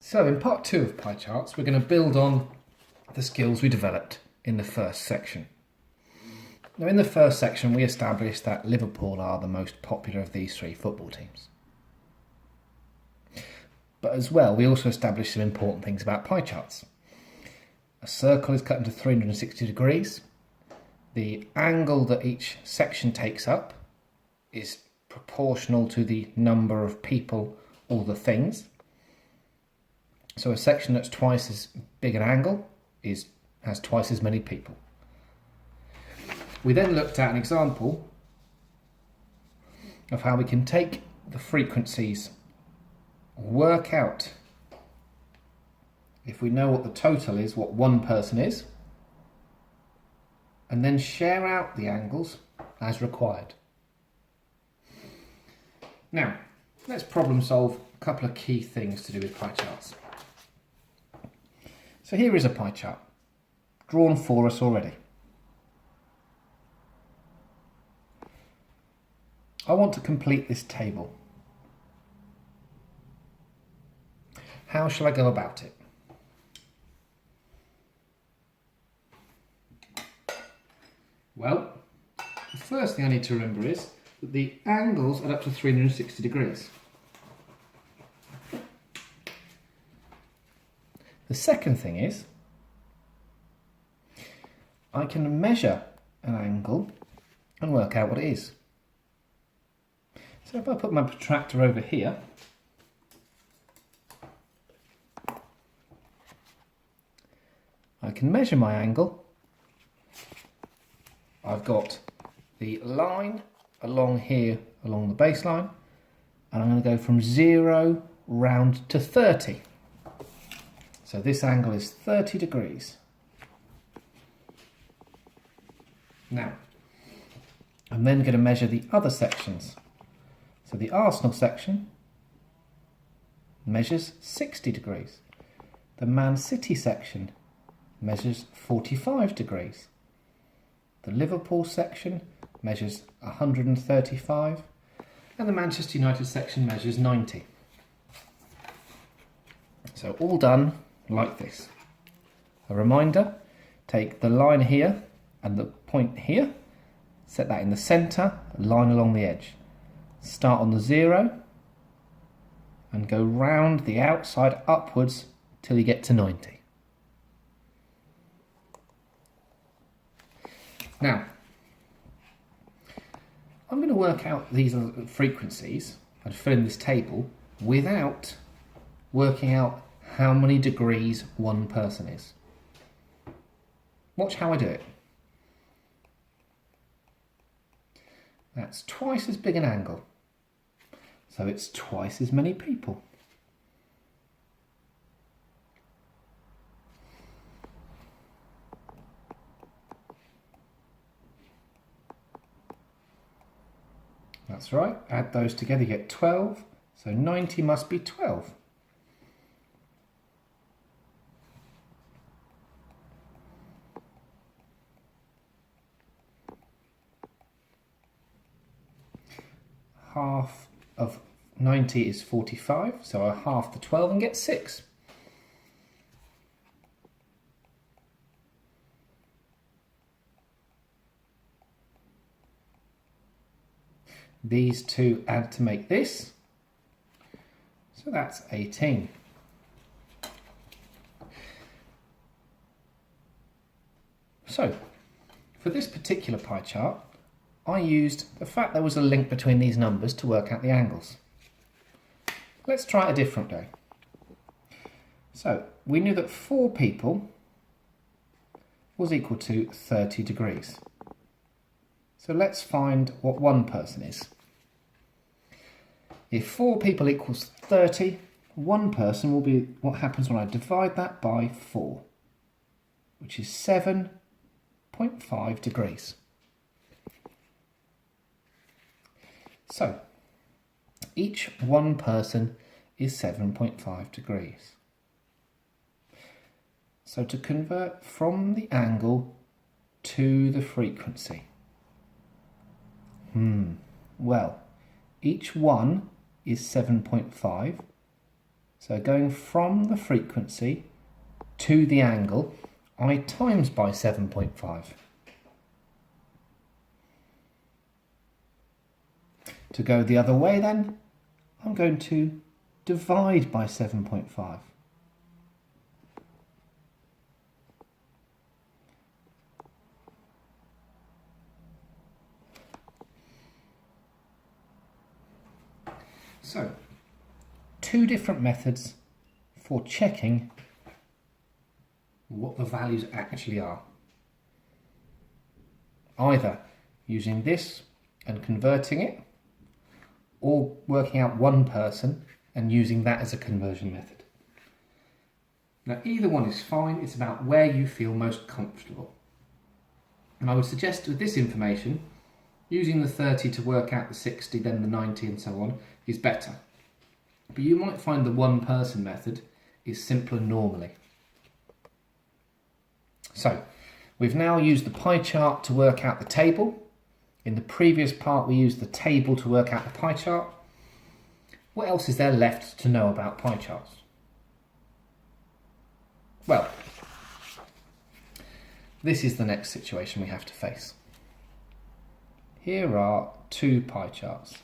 So in part 2 of pie charts, we're going to build on the skills we developed in the first section. Now in the first section we established that Liverpool are the most popular of these three football teams. But as well, we also established some important things about pie charts. A circle is cut into 360 degrees. The angle that each section takes up is proportional to the number of people or the things. So a section that's twice as big an angle has twice as many people. We then looked at an example of how we can take the frequencies, work out, if we know what the total is, what one person is, and then share out the angles as required. Now, let's problem solve a couple of key things to do with pie charts. So here is a pie chart, drawn for us already. I want to complete this table. How shall I go about it? Well, the first thing I need to remember is that the angles add up to 360 degrees. The second thing is, I can measure an angle and work out what it is. So if I put my protractor over here, I can measure my angle. I've got the line along here, along the baseline, and I'm going to go from 0 round to 30. So this angle is 30 degrees. Now, I'm then going to measure the other sections. So the Arsenal section measures 60 degrees. The Man City section measures 45 degrees. The Liverpool section measures 135, and the Manchester United section measures 90. So all done like this. A reminder, take the line here and the point here, set that in the centre, line along the edge. Start on the 0 and go round the outside upwards till you get to 90. Now, I'm going to work out these frequencies and fill in this table without working out how many degrees one person is. Watch how I do it. That's twice as big an angle, so it's twice as many people. That's right, add those together, you get 12, so 90 must be 12. Half of 90 is 45, so I half the 12 and get 6. These two add to make this, so that's 18. So, for this particular pie chart, I used the fact there was a link between these numbers to work out the angles. Let's try it a different day. So, we knew that 4 people was equal to 30 degrees. So let's find what one person is. If 4 people equals 30, one person will be what happens when I divide that by 4, which is 7.5 degrees. So, each one person is 7.5 degrees. So to convert from the angle to the frequency, well, each one is 7.5, So going from the frequency to the angle, I times by 7.5. To go the other way then, I'm going to divide by 7.5. So, two different methods for checking what the values actually are. Either using this and converting it, or working out one person and using that as a conversion method. Now, either one is fine. It's about where you feel most comfortable. And I would suggest with this information, using the 30 to work out the 60, then the 90 and so on is better. But you might find the one person method is simpler normally. So, we've now used the pie chart to work out the table. In the previous part, we used the table to work out the pie chart. What else is there left to know about pie charts? Well, this is the next situation we have to face. Here are two pie charts.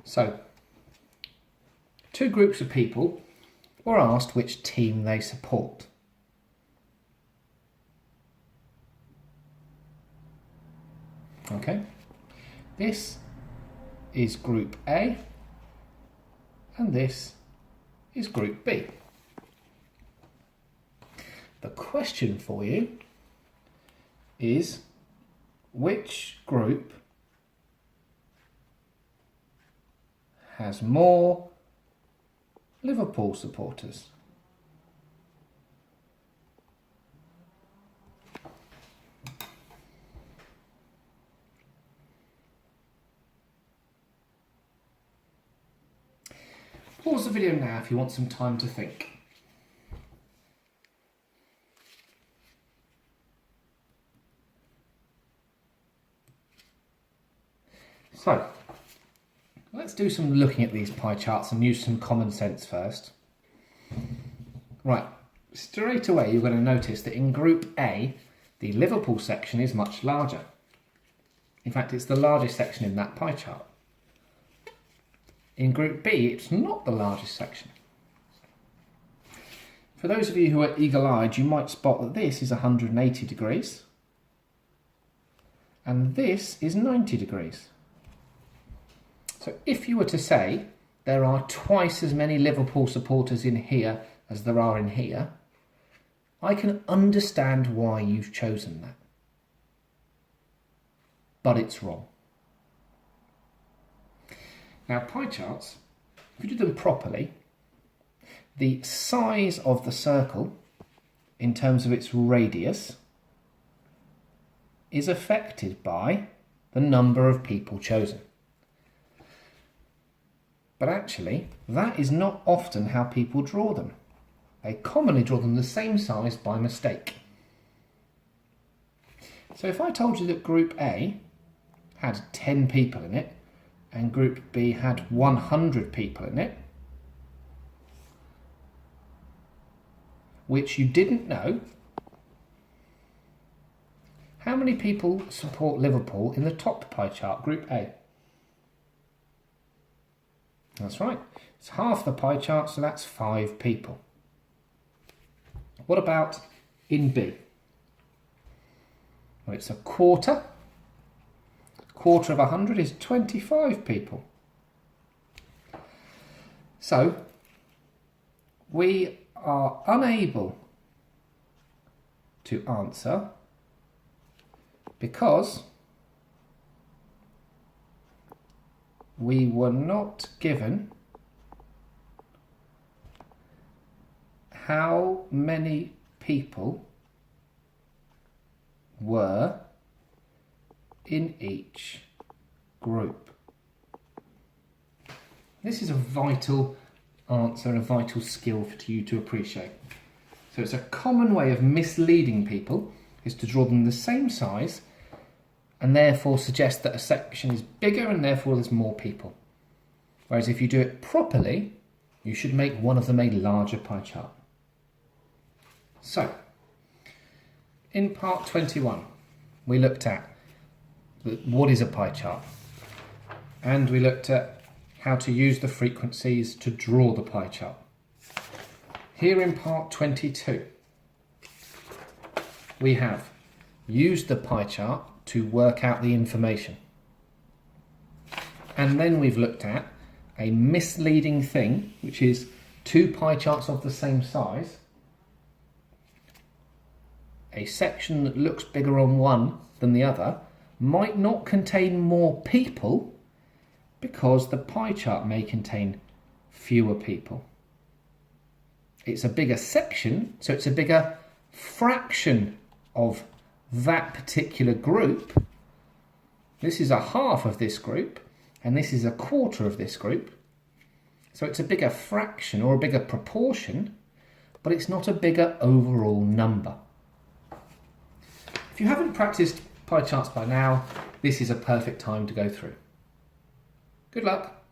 So, two groups of people were asked which team they support. Okay, this is Group A and this is Group B. The question for you is which group has more Liverpool supporters? Pause the video now if you want some time to think. So, let's do some looking at these pie charts and use some common sense first. Right, straight away you're going to notice that in Group A, the Liverpool section is much larger. In fact, it's the largest section in that pie chart. In Group B, it's not the largest section. For those of you who are eagle-eyed, you might spot that this is 180 degrees and this is 90 degrees. So if you were to say there are twice as many Liverpool supporters in here as there are in here, I can understand why you've chosen that. But it's wrong. Now, pie charts, if you do them properly, the size of the circle in terms of its radius is affected by the number of people chosen. But actually, that is not often how people draw them. They commonly draw them the same size by mistake. So if I told you that Group A had 10 people in it and Group B had 100 people in it, which you didn't know, how many people support Liverpool in the top pie chart, Group A? That's right, it's half the pie chart, so that's 5 people. What about in B? Well, it's a quarter. Quarter of 100 is 25 people. So, we are unable to answer because we were not given how many people were in each group. This is a vital answer and a vital skill for you to appreciate. So it's a common way of misleading people is to draw them the same size and therefore suggest that a section is bigger and therefore there's more people. Whereas if you do it properly, you should make one of them a larger pie chart. So, in part 21, we looked at what is a pie chart, and we looked at how to use the frequencies to draw the pie chart. Here in part 22, we have used the pie chart to work out the information. And then we've looked at a misleading thing, which is two pie charts of the same size. A section that looks bigger on one than the other might not contain more people because the pie chart may contain fewer people. It's a bigger section, so it's a bigger fraction of that particular group. This is a half of this group, and this is a quarter of this group. So it's a bigger fraction or a bigger proportion, but it's not a bigger overall number. If you haven't practiced pie charts by now, this is a perfect time to go through. Good luck.